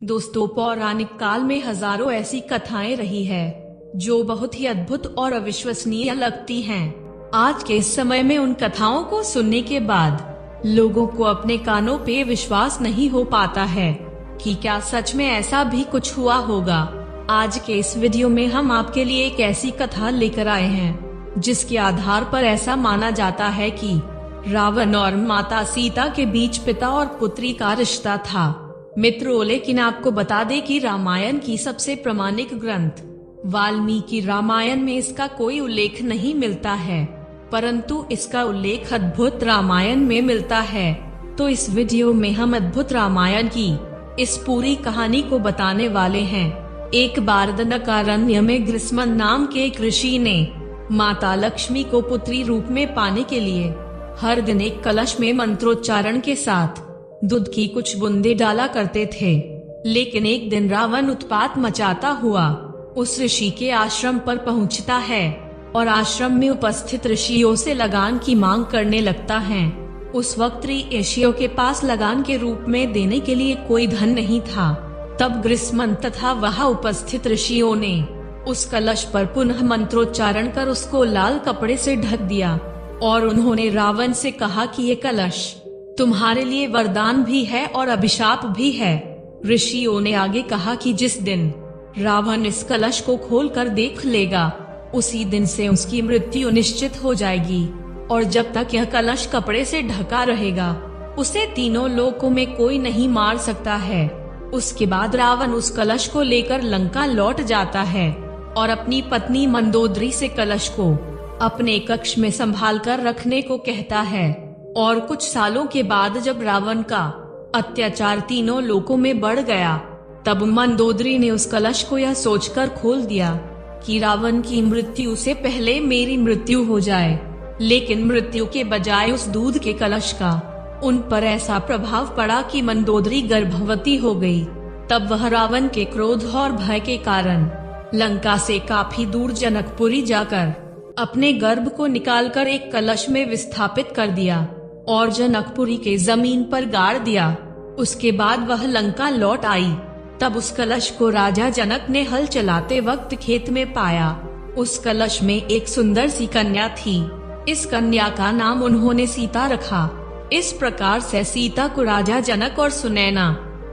दोस्तों, पौराणिक काल में हजारों ऐसी कथाएं रही है जो बहुत ही अद्भुत और अविश्वसनीय लगती हैं। आज के इस समय में उन कथाओं को सुनने के बाद लोगों को अपने कानों पे विश्वास नहीं हो पाता है कि क्या सच में ऐसा भी कुछ हुआ होगा। आज के इस वीडियो में हम आपके लिए एक ऐसी कथा लेकर आए हैं जिसके आधार पर ऐसा माना जाता है कि रावण और माता सीता के बीच पिता और पुत्री का रिश्ता था। मित्रों, लेकिन आपको बता दें कि रामायण की सबसे प्रामाणिक ग्रंथ वाल्मीकि रामायण में इसका कोई उल्लेख नहीं मिलता है, परंतु इसका उल्लेख अद्भुत रामायण में मिलता है। तो इस वीडियो में हम अद्भुत रामायण की इस पूरी कहानी को बताने वाले हैं। एक बार दंडकारण्य में ग्रीष्मन नाम के एक ऋषि ने माता लक्ष्मी को पुत्री रूप में पाने के लिए हर दिन एक कलश में मंत्रोच्चारण के साथ दूध की कुछ बूंदे डाला करते थे। लेकिन एक दिन रावण उत्पात मचाता हुआ उस ऋषि के आश्रम पर पहुंचता है और आश्रम में उपस्थित ऋषियों से लगान की मांग करने लगता है। उस वक्त ऋषियों के पास लगान के रूप में देने के लिए कोई धन नहीं था। तब ग्रीष्मन तथा वहां उपस्थित ऋषियों ने उस कलश पर पुनः मंत्रोच्चारण कर उसको लाल कपड़े से ढक दिया और उन्होंने रावण से कहा कि ये कलश तुम्हारे लिए वरदान भी है और अभिशाप भी है। ऋषियों ने आगे कहा कि जिस दिन रावण इस कलश को खोलकर देख लेगा उसी दिन से उसकी मृत्यु निश्चित हो जाएगी, और जब तक यह कलश कपड़े से ढका रहेगा उसे तीनों लोकों में कोई नहीं मार सकता है। उसके बाद रावण उस कलश को लेकर लंका लौट जाता है और अपनी पत्नी मंदोदरी से कलश को अपने कक्ष में संभाल कर रखने को कहता है। और कुछ सालों के बाद जब रावण का अत्याचार तीनों लोकों में बढ़ गया, तब मंदोदरी ने उस कलश को यह सोचकर खोल दिया कि रावण की मृत्यु से पहले मेरी मृत्यु हो जाए। लेकिन मृत्यु के बजाय उस दूध के कलश का उन पर ऐसा प्रभाव पड़ा कि मंदोदरी गर्भवती हो गई। तब वह रावण के क्रोध और भय के कारण लंका से काफी दूर जनकपुरी जाकर अपने गर्भ को निकालकर एक कलश में विस्थापित कर दिया और जनकपुरी के जमीन पर गाड़ दिया। उसके बाद वह लंका लौट आई। तब उस कलश को राजा जनक ने हल चलाते वक्त खेत में पाया। उस कलश में एक सुंदर सी कन्या थी। इस कन्या का नाम उन्होंने सीता रखा। इस प्रकार से सीता को राजा जनक और सुनैना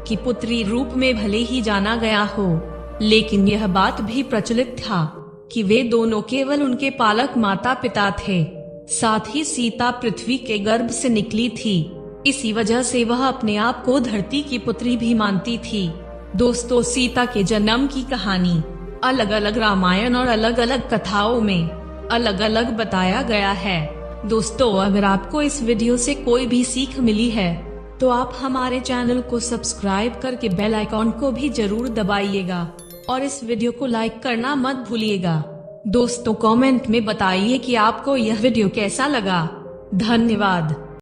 की पुत्री रूप में भले ही जाना गया हो, लेकिन यह बात भी प्रचलित था कि वे दोनों केवल उनके पालक माता पिता थे। साथ ही सीता पृथ्वी के गर्भ से निकली थी, इसी वजह से वह अपने आप को धरती की पुत्री भी मानती थी। दोस्तों, सीता के जन्म की कहानी अलग अलग रामायण और अलग अलग कथाओं में अलग अलग बताया गया है। दोस्तों, अगर आपको इस वीडियो से कोई भी सीख मिली है तो आप हमारे चैनल को सब्सक्राइब करके बेल आइकॉन को भी जरूर दबाइएगा और इस वीडियो को लाइक करना मत भूलिएगा। दोस्तों, कमेंट में बताइए कि आपको यह वीडियो कैसा लगा। धन्यवाद।